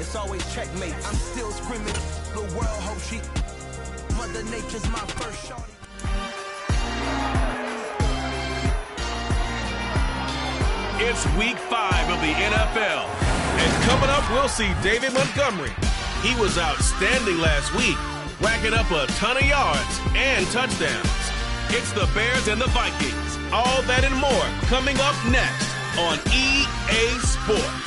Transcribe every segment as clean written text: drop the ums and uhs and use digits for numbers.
it's always checkmate. I'm still screaming, the world hope she. Mother Nature's my first shorty. It's week 5 of the NFL. And coming up, we'll see David Montgomery. He was outstanding last week, racking up a ton of yards and touchdowns. It's the Bears and the Vikings. All that and more coming up next on EA Sports.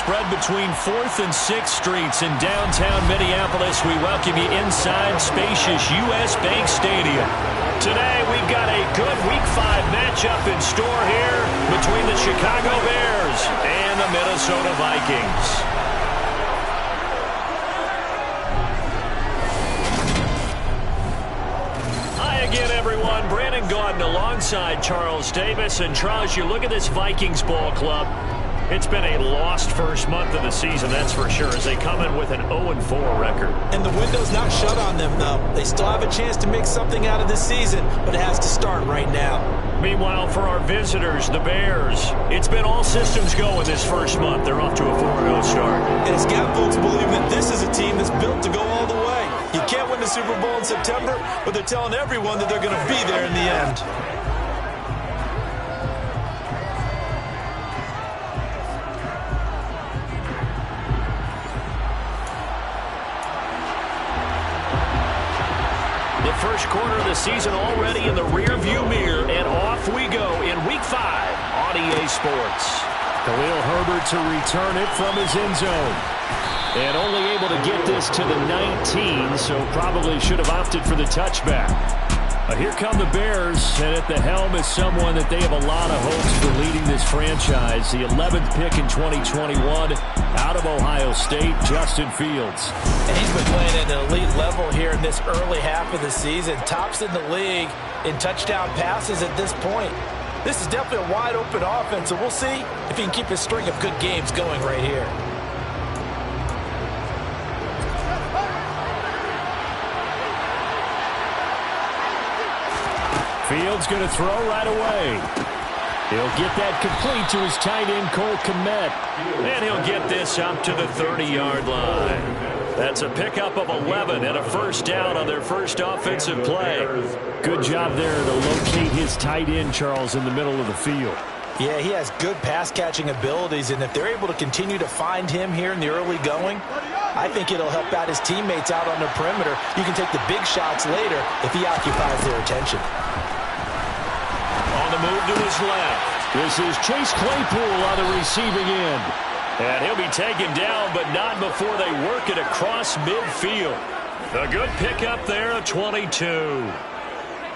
Spread between 4th and 6th Streets in downtown Minneapolis. We welcome you inside spacious U.S. Bank Stadium. Today, we've got a good Week 5 matchup in store here between the Chicago Bears and the Minnesota Vikings. Again, everyone, Brandon Gaudin alongside Charles Davis. And Charles, you look at this Vikings ball club. It's been a lost first month of the season, that's for sure, as they come in with an 0-4 record. And the window's not shut on them, though. They still have a chance to make something out of this season, but it has to start right now. Meanwhile, for our visitors, the Bears, it's been all systems go in this first month. They're off to a 4-0 start. And it's got folks believing that this is a team that's built to go all the way. You can't win the Super Bowl in September, but they're telling everyone that they're going to be there in the end. The first quarter of the season already in the rear-view mirror, and off we go in Week 5 on EA Sports. Khalil Herbert to return it from his end zone. And only able to get this to the 19, so probably should have opted for the touchback. Here come the Bears, and at the helm is someone that they have a lot of hopes for leading this franchise. The 11th pick in 2021 out of Ohio State, Justin Fields. And he's been playing at an elite level here in this early half of the season. Tops in the league in touchdown passes at this point. This is definitely a wide-open offense, so we'll see if he can keep his string of good games going right here. Fields going to throw right away. He'll get that complete to his tight end, Cole Kmet. And he'll get this up to the 30-yard line. That's a pickup of 11 and a first down on their first offensive play. Good job there to locate his tight end, Charles, in the middle of the field. Yeah, he has good pass-catching abilities, and if they're able to continue to find him here in the early going, I think it'll help out his teammates out on the perimeter. You can take the big shots later if he occupies their attention. On the move to his left. This is Chase Claypool on the receiving end. And he'll be taken down, but not before they work it across midfield. A good pickup there of 22.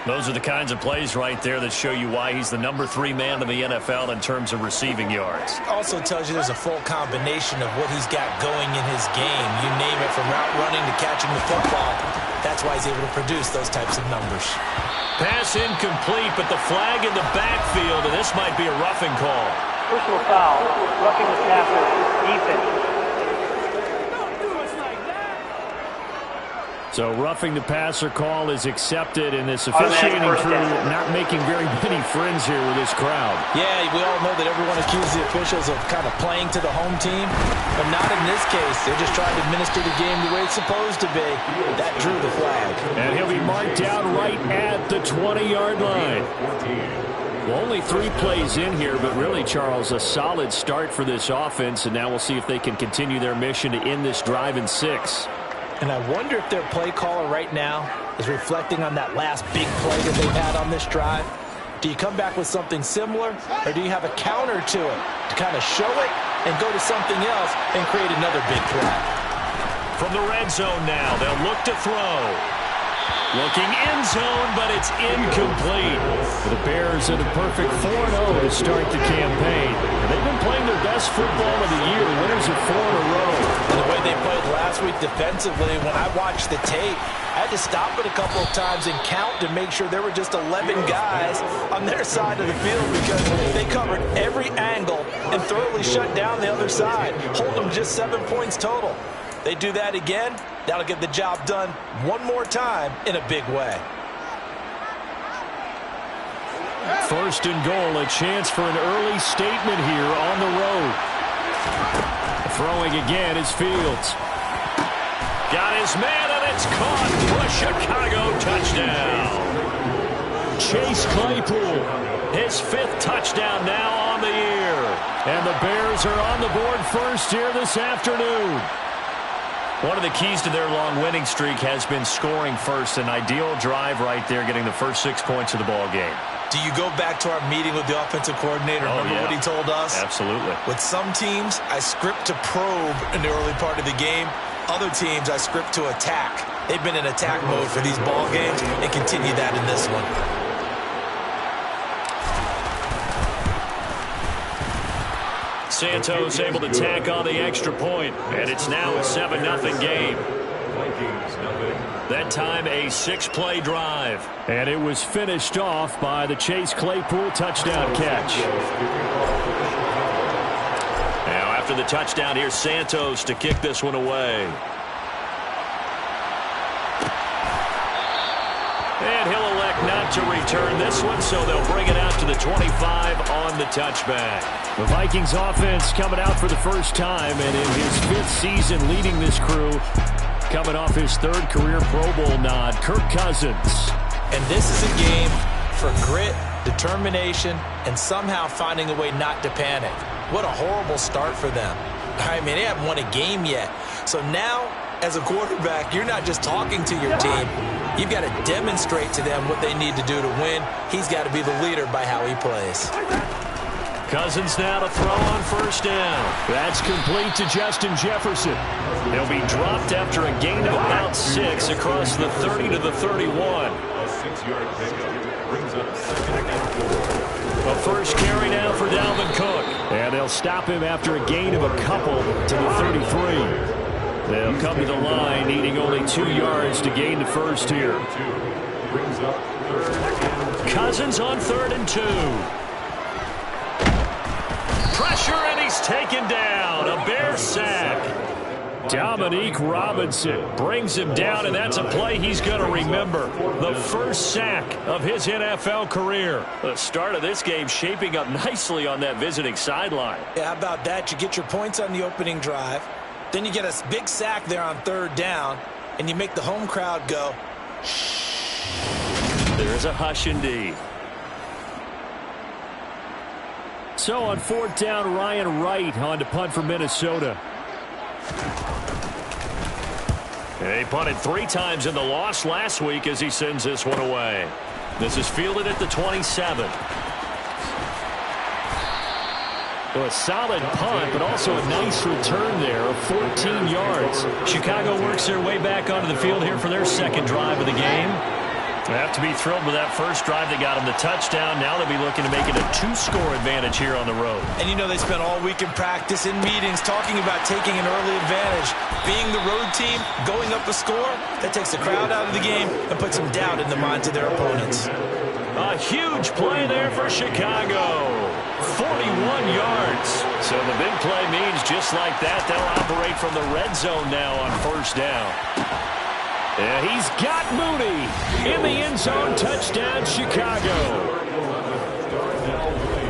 Those are the kinds of plays right there that show you why he's the number 3 man in the NFL in terms of receiving yards. Also tells you there's a full combination of what he's got going in his game. You name it, from route running to catching the football. That's why he's able to produce those types of numbers. Pass incomplete, but the flag in the backfield, and this might be a roughing call. Personal foul, roughing the passer, defense. So roughing the passer call is accepted, and this officiating crew not making very many friends here with this crowd. Yeah, we all know that everyone accuses the officials of kind of playing to the home team, but not in this case. They're just trying to administer the game the way it's supposed to be. That drew the flag. And he'll be marked down right at the 20-yard line. Well, only 3 plays in here, but really, Charles, a solid start for this offense, and now we'll see if they can continue their mission to end this drive in 6. And I wonder if their play caller right now is reflecting on that last big play that they've had on this drive. Do you come back with something similar, or do you have a counter to it to kind of show it and go to something else and create another big play? From the red zone now, they'll look to throw. Looking end zone, but it's incomplete. The Bears in a perfect 4-0 to start the campaign. They've been playing their best football of the year, winners of 4 in a row. And the way they played last week defensively, when I watched the tape, I had to stop it a couple of times and count to make sure there were just 11 guys on their side of the field, because they covered every angle and thoroughly shut down the other side, hold them just 7 points total. They do that again, that'll get the job done one more time in a big way. First and goal, a chance for an early statement here on the road. Throwing again is Fields. Got his man, and it's caught for a Chicago touchdown. Chase Claypool, his 5th touchdown now on the year. And the Bears are on the board first here this afternoon. One of the keys to their long winning streak has been scoring first. An ideal drive right there, getting the first 6 points of the ball game. Do you go back to our meeting with the offensive coordinator? Remember what he told us? Absolutely. With some teams, I script to probe in the early part of the game. Other teams, I script to attack. They've been in attack mode for these ball games and continue that in this one. Santos able to tack on the extra point, and it's now a 7-0 game. That time a 6-play drive, and it was finished off by the Chase Claypool touchdown catch. Now after the touchdown, here's Santos to kick this one away. And he'll elect not to return this one, so they'll bring it out to the 25 on the touchback. The Vikings offense coming out for the first time, and in his 5th season leading this crew, coming off his 3rd career Pro Bowl nod, Kirk Cousins. And this is a game for grit, determination, and somehow finding a way not to panic. What a horrible start for them. I mean, they haven't won a game yet. So now, as a quarterback, you're not just talking to your team. You've got to demonstrate to them what they need to do to win. He's got to be the leader by how he plays. Cousins now to throw on first down. That's complete to Justin Jefferson. He'll be dropped after a gain of about 6 across the 30 to the 31. The first carry now for Dalvin Cook. And they'll stop him after a gain of a couple to the 33. They'll come to the line, needing only 2 yards to gain the first here. Cousins on 3rd and 2. Pressure, and he's taken down. A Bear sack. Dominique Robinson brings him down, and that's a play he's going to remember. The first sack of his NFL career. The start of this game shaping up nicely on that visiting sideline. Yeah, how about that? You get your points on the opening drive. Then you get a big sack there on 3rd down, and you make the home crowd go, shh. There's a hush indeed. So on 4th down, Ryan Wright on to punt for Minnesota. They punted 3 times in the loss last week as he sends this one away. This is fielded at the 27. So a solid punt, but also a nice return there of 14 yards. Chicago works their way back onto the field here for their 2nd drive of the game. They have to be thrilled with that first drive that got them the touchdown. Now they'll be looking to make it a 2-score advantage here on the road. And you know they spent all week in practice, in meetings, talking about taking an early advantage. Being the road team, going up a score, that takes the crowd out of the game and puts some doubt in the minds of their opponents. A huge play there for Chicago. 41 yards. So the big play means just like that, they'll operate from the red zone now on 1st down. Yeah, he's got Mooney in the end zone. Touchdown, Chicago.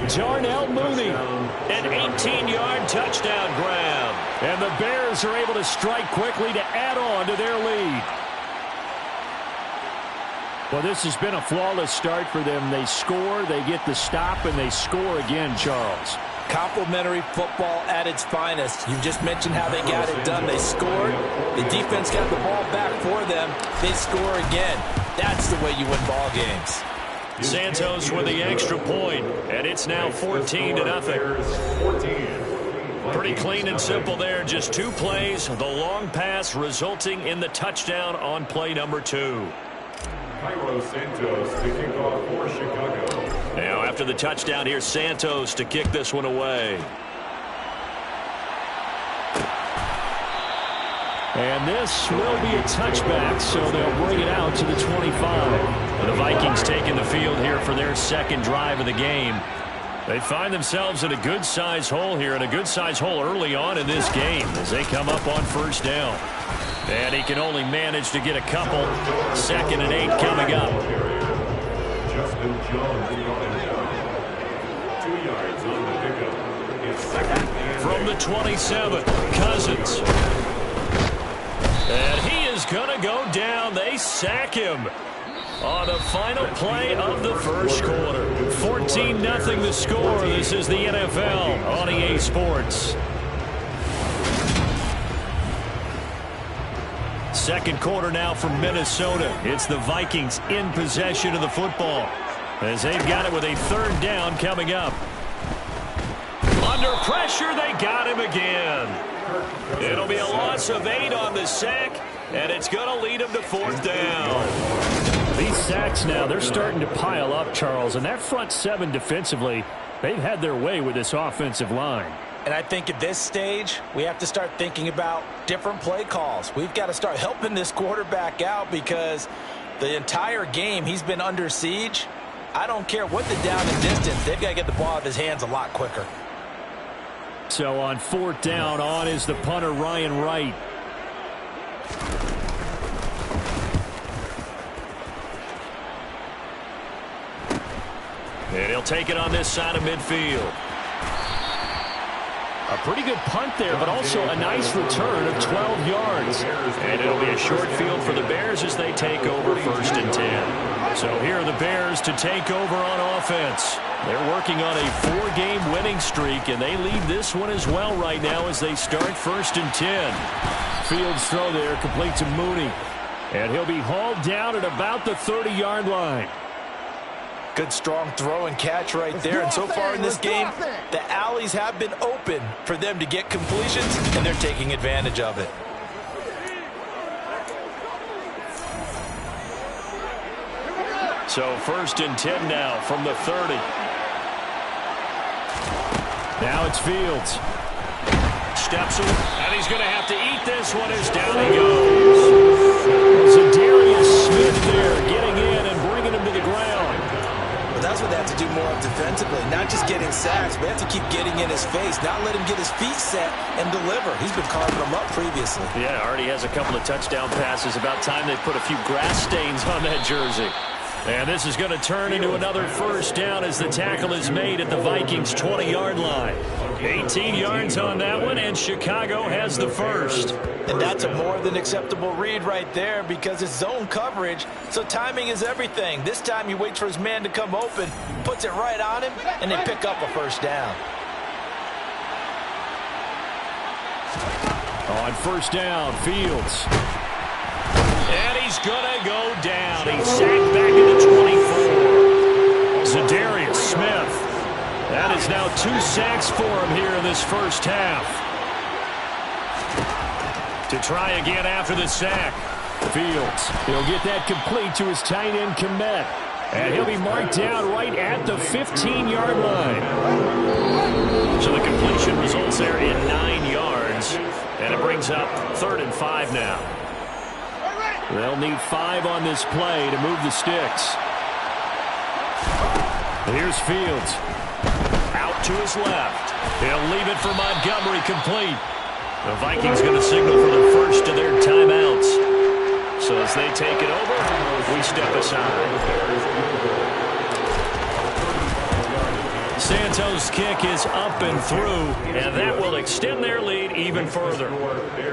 Darnell Mooney, an 18-yard touchdown grab. And the Bears are able to strike quickly to add on to their lead. Well, this has been a flawless start for them. They score, they get the stop, and they score again, Charles. Complimentary football at its finest. You just mentioned how they got it done. They scored. The defense got the ball back for them. They score again. That's the way you win ball games. Santos with the extra point, and it's now 14-0. Pretty clean and simple there. Just 2 plays. The long pass resulting in the touchdown on play number 2. Santos to kick off for Chicago. Now after the touchdown, here's Santos to kick this one away. And this will be a touchback, so they'll bring it out to the 25. The Vikings taking the field here for their 2nd drive of the game. They find themselves in a good-sized hole here, and a good-sized hole early on in this game as they come up on 1st down. And he can only manage to get a couple. 2nd and 8 coming up. From the 27, Cousins. And he is going to go down. They sack him on the final play of the first quarter. 14-0 the score. This is the NFL on EA Sports. Second quarter now from Minnesota. It's the Vikings in possession of the football as they've got it with a third down coming up. Under pressure, they got him again. It'll be a loss of 8 on the sack, and it's going to lead him to fourth down. These sacks now, they're starting to pile up, Charles, and that front seven defensively, they've had their way with this offensive line. And I think at this stage, we have to start thinking about different play calls. We've got to start helping this quarterback out because the entire game he's been under siege. I don't care what the down and distance, they've got to get the ball out of his hands a lot quicker. So on fourth down, on is the punter, Ryan Wright. And he'll take it on this side of midfield. A pretty good punt there, but also a nice return of 12 yards. And it'll be a short field for the Bears as they take over first and 10. So here are the Bears to take over on offense. They're working on a 4-game winning streak, and they lead this one as well right now as they start first and 10. Fields throw there, complete to Mooney. And he'll be hauled down at about the 30-yard line. Good strong throw and catch right there. And so far in this game, the alleys have been open for them to get completions, and they're taking advantage of it. So first and 10 now from the 30. Now it's Fields. Steps away, and he's going to have to eat this one as down he goes. Zadarius Smith there getting in and bringing him to the ground. That's what they have to do more of defensively, not just getting sacks, but they have to keep getting in his face, not let him get his feet set and deliver. He's been carving them up previously. Yeah, already has a couple of touchdown passes. About time they put a few grass stains on that jersey. And this is going to turn into another first down as the tackle is made at the Vikings' 20-yard line. 18 yards on that one, and Chicago has the first. And that's a more than acceptable read right there because it's zone coverage, so timing is everything. This time he waits for his man to come open, puts it right on him, and they pick up a first down. On first down, Fields. And he's going to go down. He's sacked back at the 24. Zadarius Smith. That is now 2 sacks for him here in this first half. To try again after the sack. Fields. He'll get that complete to his tight end, Komet. And he'll be marked down right at the 15-yard line. So the completion results there in 9 yards. And it brings up 3rd and 5 now. They'll need 5 on this play to move the sticks. Here's Fields. Out to his left. He'll leave it for Montgomery complete. The Vikings going to signal for the first of their timeouts. So as they take it over, we step aside. Santos' kick is up and through, and that will extend their lead even further.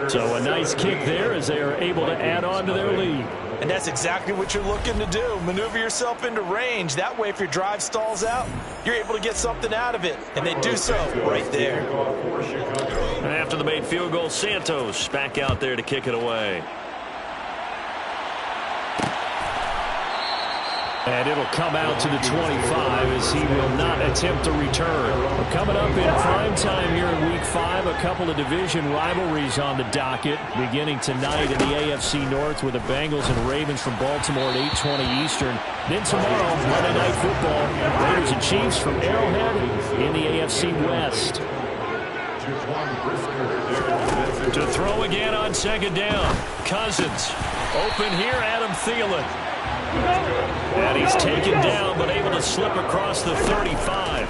So a nice kick there as they are able to add on to their lead. And that's exactly what you're looking to do. Maneuver yourself into range. That way, if your drive stalls out, you're able to get something out of it. And they do so right there. And after the made field goal, Santos back out there to kick it away. And it'll come out to the 25 as he will not attempt to return. We're coming up in prime time here in Week 5. A couple of division rivalries on the docket beginning tonight in the AFC North with the Bengals and Ravens from Baltimore at 8:20 Eastern. Then tomorrow, Monday Night Football, Raiders and Chiefs from Arrowhead in the AFC West. To throw again on second down. Cousins. Open here, Adam Thielen. And he's taken down, but able to slip across the 35.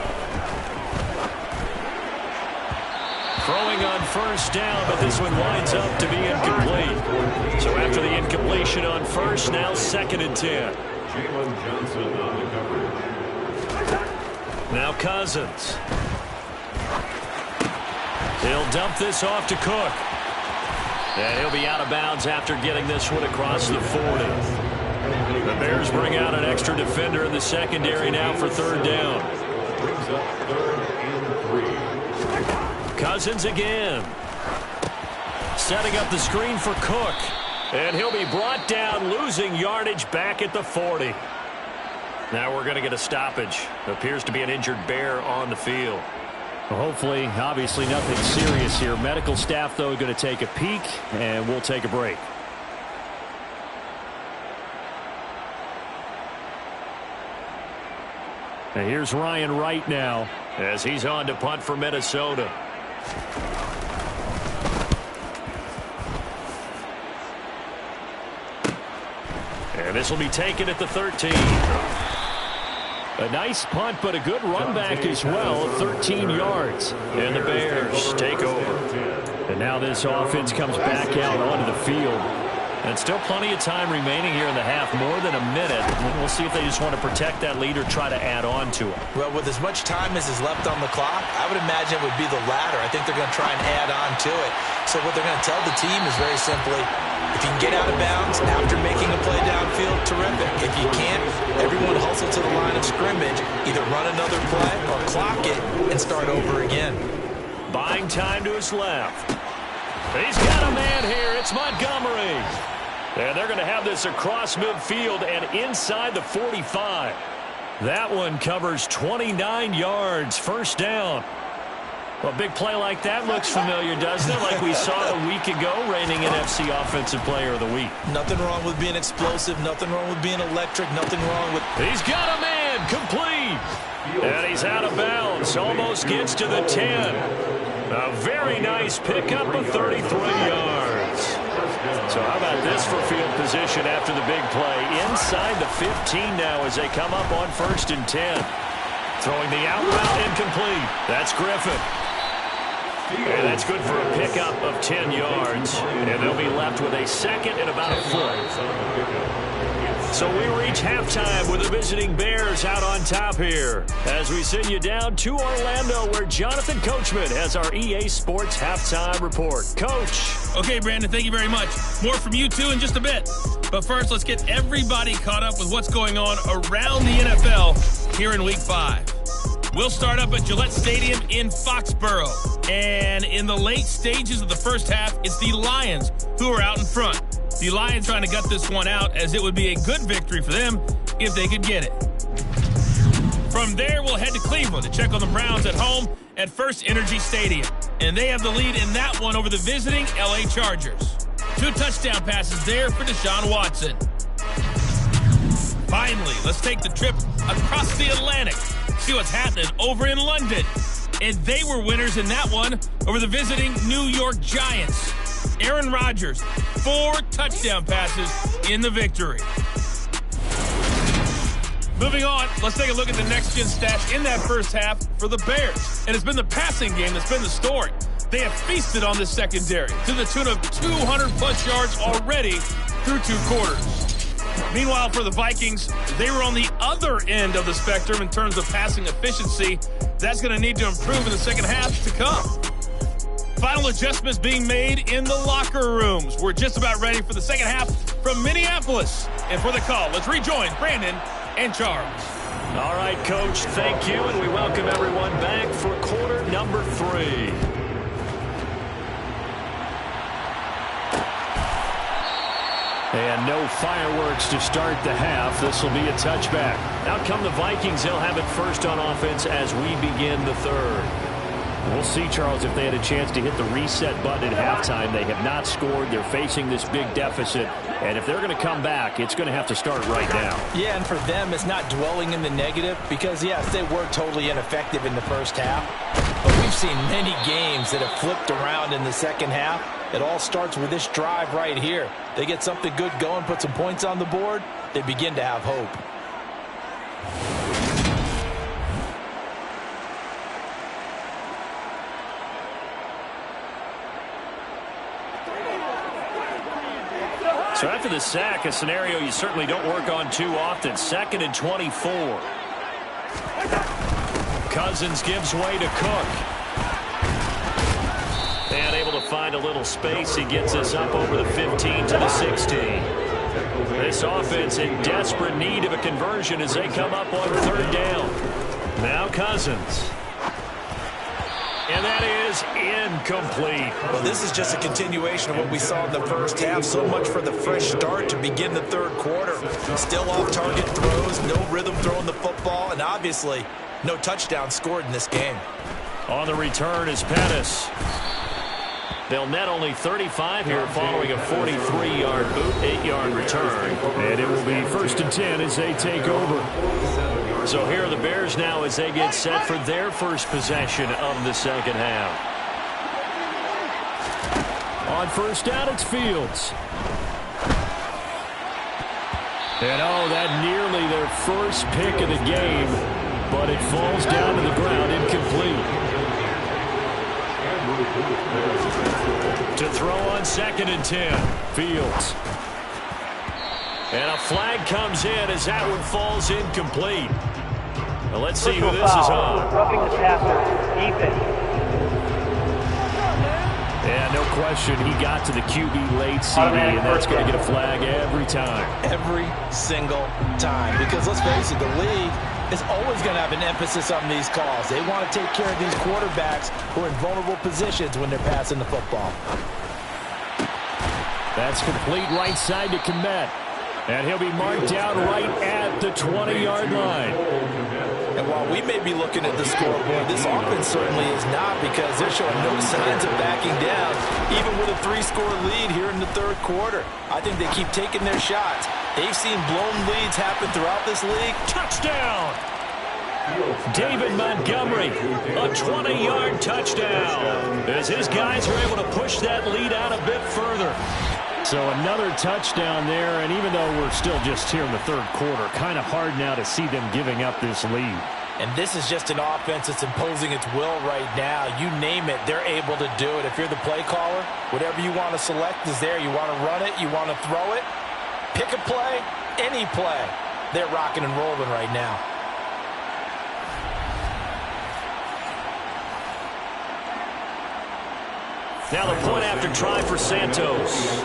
Throwing on first down, but this one winds up to be incomplete. So after the incompletion on first, now 2nd and 10. Now Cousins. He'll dump this off to Cook. And he'll be out of bounds after getting this one across the 40. The Bears bring out an extra defender in the secondary now for third down. Brings up 3rd and 3. Cousins again. Setting up the screen for Cook. And he'll be brought down, losing yardage back at the 40. Now we're going to get a stoppage. Appears to be an injured Bear on the field. Well, hopefully, obviously nothing serious here. Medical staff, though, going to take a peek, and we'll take a break. And here's Ryan Wright now as he's on to punt for Minnesota. And this will be taken at the 13. A nice punt, but a good run back as well, 13 yards. And the Bears take over. And now this offense comes back out onto the field. And still plenty of time remaining here in the half, more than a minute. We'll see if they just want to protect that lead or try to add on to it. Well, with as much time as is left on the clock, I would imagine it would be the latter. I think they're going to try and add on to it. So what they're going to tell the team is very simply, if you can get out of bounds after making a play downfield, terrific. If you can't, everyone hustle to the line of scrimmage, either run another play or clock it and start over again. Buying time to his left. He's got a man here. It's Montgomery. And they're going to have this across midfield and inside the 45. That one covers 29 yards. First down. Well, a big play like that looks familiar, doesn't it? Like we saw a week ago, reigning NFC Offensive Player of the Week. Nothing wrong with being explosive. Nothing wrong with being electric. Nothing wrong with... He's got a man. Complete. And he's out of bounds. Almost gets to the 10. A very nice pickup of 33 yards. So how about this for field position after the big play? Inside the 15 now as they come up on 1st and 10. Throwing the out route incomplete. That's Griffin. And that's good for a pickup of 10 yards. And they'll be left with a second and about a foot. So we reach halftime with the visiting Bears out on top here as we send you down to Orlando where Jonathan Coachman has our EA Sports Halftime Report. Coach. Okay, Brandon, thank you very much. More from you two in just a bit. But first, let's get everybody caught up with what's going on around the NFL here in Week 5. We'll start up at Gillette Stadium in Foxborough. And in the late stages of the first half, it's the Lions who are out in front. The Lions trying to gut this one out as it would be a good victory for them if they could get it. From there, we'll head to Cleveland to check on the Browns at home at First Energy Stadium. And they have the lead in that one over the visiting LA Chargers. 2 touchdown passes there for Deshaun Watson. Finally, let's take the trip across the Atlantic. See what's happening over in London. And they were winners in that one over the visiting New York Giants. Aaron Rodgers, 4 touchdown passes in the victory. Moving on, let's take a look at the next-gen stats in that first half for the Bears. And it's been the passing game that's been the story. They have feasted on this secondary to the tune of 200-plus yards already through 2 quarters. Meanwhile, for the Vikings, they were on the other end of the spectrum in terms of passing efficiency. That's going to need to improve in the second half to come. Final adjustments being made in the locker rooms. We're just about ready for the second half from Minneapolis. And for the call, let's rejoin Brandon and Charles. All right, Coach, thank you, and we welcome everyone back for quarter number 3. And no fireworks to start the half. This will be a touchback. Out come the Vikings. They'll have it first on offense as we begin the third. We'll see, Charles, if they had a chance to hit the reset button at halftime. They have not scored. They're facing this big deficit. And if they're going to come back, it's going to have to start right now. Yeah, and for them, it's not dwelling in the negative because, yes, they were totally ineffective in the first half. But we've seen many games that have flipped around in the second half. It all starts with this drive right here. They get something good going, put some points on the board, they begin to have hope. So after the sack, a scenario you certainly don't work on too often. 2nd and 24. Cousins gives way to Cook. find a little space. He gets us up over the 15 to the 16. This offense in desperate need of a conversion as they come up on third down. Now Cousins. And that is incomplete. Well, this is just a continuation of what we saw in the first half. So much for the fresh start to begin the third quarter. Still off-target throws, no rhythm throwing the football, and obviously no touchdown scored in this game. On the return is Pettis. They'll net only 35 here following a 43-yard boot, 8-yard return. And it will be 1st and 10 as they take over. So here are the Bears now as they get set for their first possession of the second half. On first down, it's Fields. And oh, that nearly their first pick of the game, but it falls down to the ground incomplete. To throw on 2nd and 10, Fields. And a flag comes in as that one falls incomplete. Now let's see who this is on. Roughing the passer, Ethan. Yeah, no question. He got to the QB late, CD, and that's going to get a flag every time. Every single time. Because let's face it, the league is always going to have an emphasis on these calls. They want to take care of these quarterbacks who are in vulnerable positions when they're passing the football. That's complete right side to Kmet. And he'll be marked down right at the 20-yard line. And while we may be looking at the scoreboard, this offense certainly is not, because they're showing no signs of backing down, even with a 3-score lead here in the third quarter. I think they keep taking their shots. They've seen blown leads happen throughout this league. Touchdown! David Montgomery, a 20-yard touchdown, as his guys are able to push that lead out a bit further. So another touchdown there, and even though we're still just here in the third quarter, kind of hard now to see them giving up this lead. And this is just an offense that's imposing its will right now. You name it, they're able to do it. If you're the play caller, whatever you want to select is there. You want to run it, you want to throw it, pick a play, any play. They're rocking and rolling right now. Now the point after try for Santos.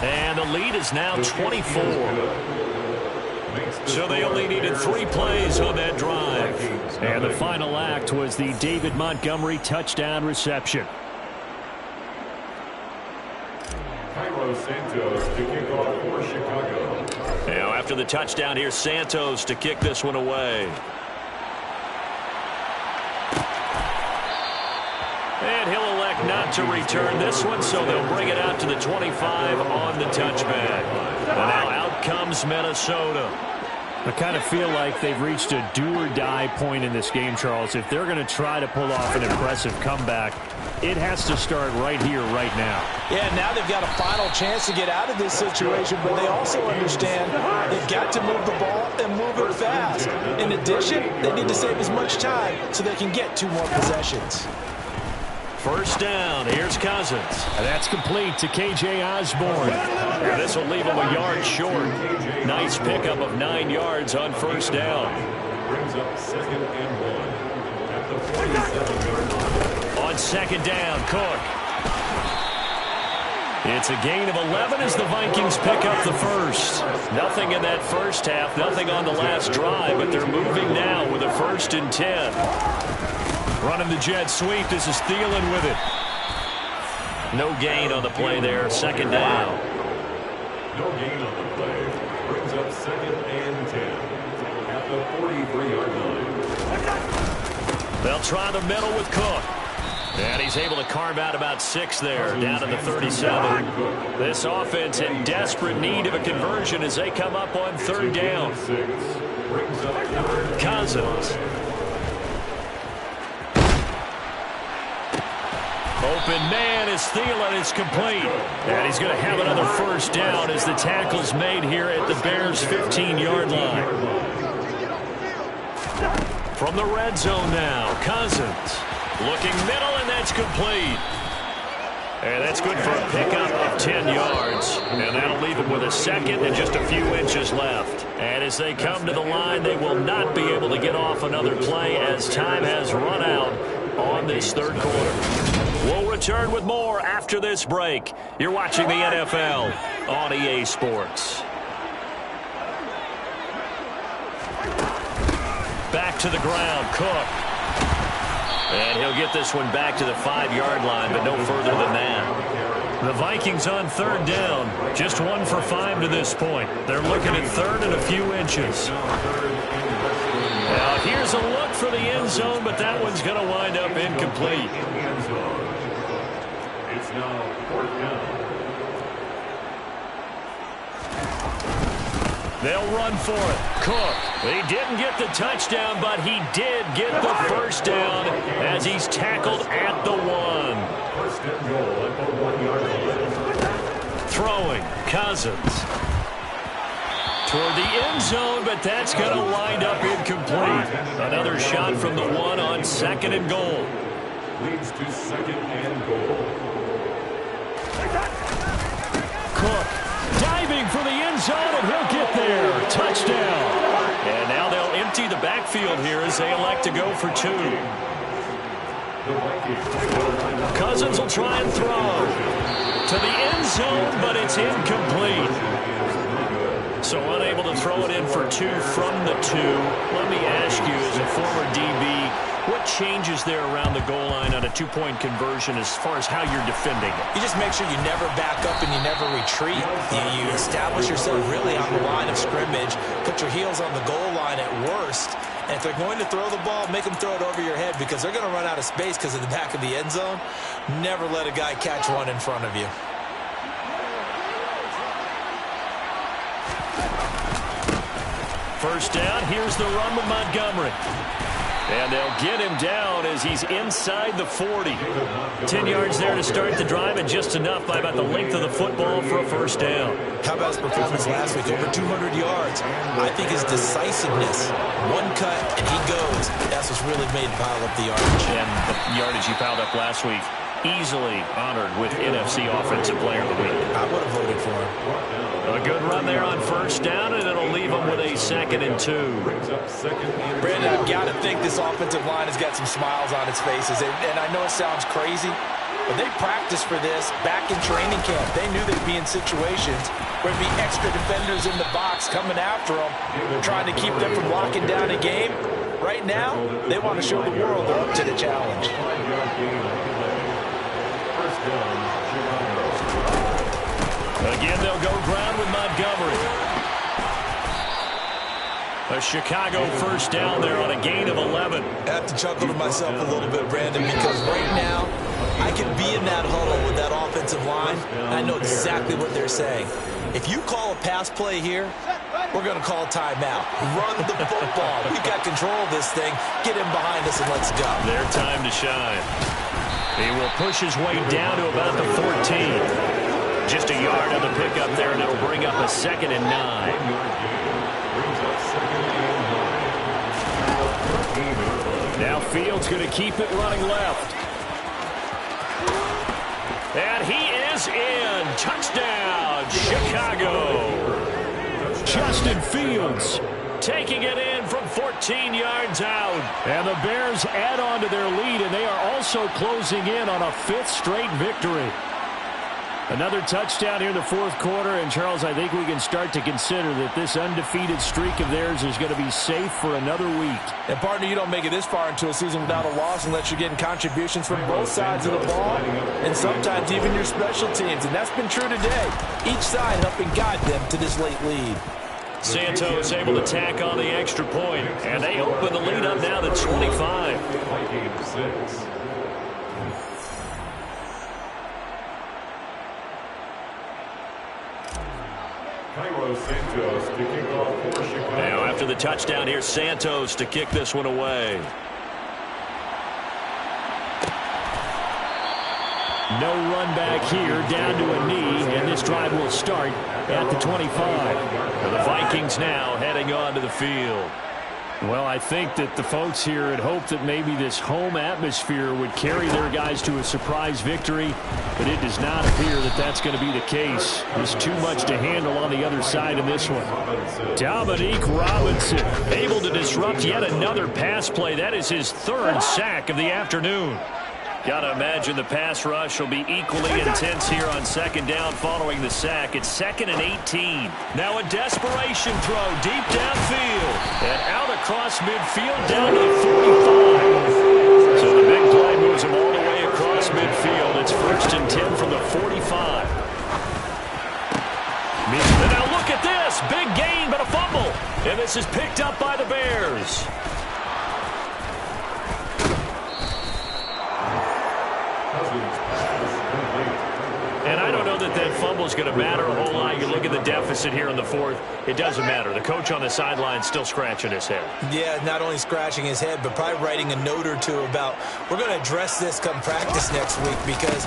And the lead is now 24. So they only needed 3 plays on that drive. And the final act was the David Montgomery touchdown reception. Santos to kick off for Chicago. Now after the touchdown, here's Santos to kick this one away. And he'll elect not to return this one, so they'll bring it out to the 25 on the touchback. And now out comes Minnesota. I kind of feel like they've reached a do-or-die point in this game, Charles. If they're going to try to pull off an impressive comeback, it has to start right here, right now. Yeah, now they've got a final chance to get out of this situation, but they also understand they've got to move the ball and move it fast. In addition, they need to save as much time so they can get 2 more possessions. First down, here's Cousins. And that's complete to K.J. Osborne. And this will leave him a yard short. Nice pickup of 9 yards on first down. Brings up 2nd and 1 at the 47-yard line. On 2nd down, Cook. It's a gain of 11 as the Vikings pick up the first. Nothing in that first half, nothing on the last drive, but they're moving now with a 1st and 10. Running the jet sweep. This is Thielen with it. No gain on the play there. 2nd down. No gain on the play. Brings up 2nd and 10 at the 43-yard line. They'll try the middle with Cook. And he's able to carve out about 6 there, down to the 37. This offense in desperate need of a conversion as they come up on 3rd down. Cousins. Open man is Thielen. It's complete. And he's going to have another 1st down as the tackle's made here at the Bears' 15-yard line. From the red zone now, Cousins. Looking middle, and that's complete. And that's good for a pickup of 10 yards. And that'll leave him with a 2nd and just a few inches left. And as they come to the line, they will not be able to get off another play as time has run out on this third quarter. We'll return with more after this break. You're watching the NFL on EA Sports. Back to the ground, Cook. And he'll get this one back to the 5-yard line, but no further than that. The Vikings on third down. Just 1 for 5 to this point. They're looking at third and a few inches. Now here's a look for the end zone, but that one's going to wind up incomplete. It's now 4th down. They'll run for it. Cook. He didn't get the touchdown, but he did get the first down as he's tackled at the 1. First and goal at the 1-yard line. Throwing. Cousins. Toward the end zone, but that's going to wind up incomplete. Another shot from the 1 on 2nd and goal. Leads to 2nd and goal. Cook diving for the end zone, and he'll get there. Touchdown. And now they'll empty the backfield here as they elect to go for 2. Cousins will try and throw to the end zone, but it's incomplete. So unable to throw it in for 2 from the 2. Let me ask you, as a former DB, what changes there around the goal line on a 2-point conversion as far as how you're defending it? You just make sure you never back up and you never retreat. You establish yourself really on the line of scrimmage, put your heels on the goal line at worst, and if they're going to throw the ball, make them throw it over your head because they're going to run out of space because of the back of the end zone. Never let a guy catch one in front of you. First down, here's the run with Montgomery. And they'll get him down as he's inside the 40. 10 yards there to start the drive, and just enough by about the length of the football for a first down. How about his performance last week? Over 200 yards. I think his decisiveness, one cut, and he goes. That's what's really made him pile up the yardage. And the yardage he piled up last week, easily honored with NFC Offensive Player of the Week. I would have voted for him. A good run there on first down, and it'll leave him with a 2nd and 2. Brandon, I've got to think this offensive line has got some smiles on its faces. And I know it sounds crazy, but they practiced for this back in training camp. They knew they'd be in situations where there'd be extra defenders in the box coming after them, trying to keep them from locking down a game. Right now, they want to show the world they're up to the challenge. First down, Again, they'll go ground with Montgomery. A Chicago first down there on a gain of 11. I have to chuckle to myself a little bit, Brandon, because right now I can be in that huddle with that offensive line, and I know exactly what they're saying. If you call a pass play here, we're going to call a timeout. Run the football. We've got control of this thing. Get him behind us and let's go. Their time to shine. He will push his way down to about the 14. Just a yard on the pickup there, and it'll bring up a 2nd and 9. Now Fields going to keep it running left. And he is in. Touchdown, Chicago. Justin Fields taking it in from 14 yards out. And the Bears add on to their lead, and they are also closing in on a 5th straight victory. Another touchdown here in the 4th quarter, and Charles, I think we can start to consider that this undefeated streak of theirs is going to be safe for another week. And partner, you don't make it this far into a season without a loss unless you're getting contributions from both sides of the ball, and sometimes even your special teams, and that's been true today. Each side helping guide them to this late lead. Santos able to tack on the extra point, and they open the lead up now to 25. Now after the touchdown, here's Santos to kick this one away. No run back here, down to a knee, and this drive will start at the 25. The Vikings now heading on to the field. Well, I think that the folks here had hoped that maybe this home atmosphere would carry their guys to a surprise victory, but it does not appear that that's going to be the case. There's too much to handle on the other side in this one. Dominique Robinson able to disrupt yet another pass play. That is his third sack of the afternoon. Got to imagine the pass rush will be equally intense here on second down following the sack. It's 2nd and 18. Now a desperation throw deep downfield. And out across midfield down to the 45. So the big play moves him all the way across midfield. It's 1st and 10 from the 45. And now look at this. Big gain but a fumble. And this is picked up by the Bears. And I don't know that that fumble is going to matter a whole lot. You look at the deficit here in the 4th. It doesn't matter. The coach on the sideline still scratching his head. Yeah, not only scratching his head, but probably writing a note or two about we're going to address this come practice next week because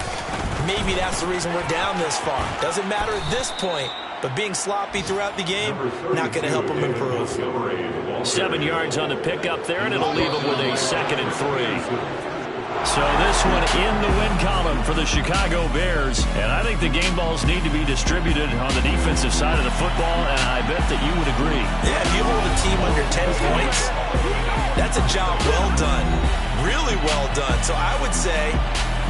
maybe that's the reason we're down this far. Doesn't matter at this point, but being sloppy throughout the game, not going to help him improve. 7 yards on the pickup there, and it'll leave him with a 2nd and 3. So this one in the win column for the Chicago Bears. And I think the game balls need to be distributed on the defensive side of the football, and I bet that you would agree. Yeah, if you hold a team under 10 points, that's a job well done. Really well done. So I would say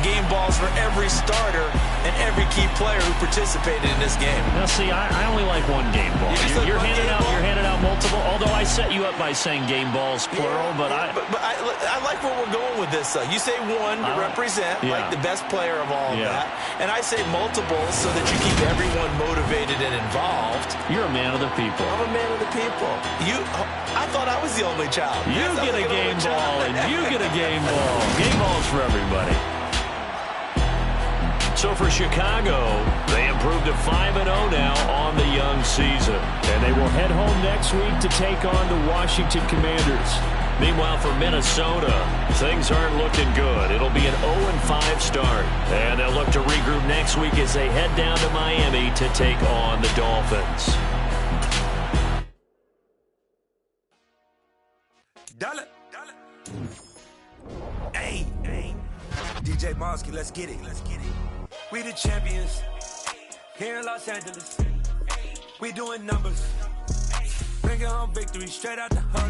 game balls for every starter and every key player who participated in this game. Now, see, I only like one game ball. You're handing out multiple, although I set you up by saying game balls, plural, but I like where we're going with this. You say one to represent, like the best player of all of that, and I say multiple so that you keep everyone motivated and involved. You're a man of the people. I'm a man of the people. I thought I was the only child. You get a game ball, and you get a game ball. Game balls for everybody. So for Chicago, they improved to 5-0 now on the young season. And they will head home next week to take on the Washington Commanders. Meanwhile, for Minnesota, things aren't looking good. It'll be an 0-5 start. And they'll look to regroup next week as they head down to Miami to take on the Dolphins. Dollar. Hey. DJ Monsky, let's get it. We the champions here in Los Angeles. We doing numbers. Bringing home victory straight out the huddle.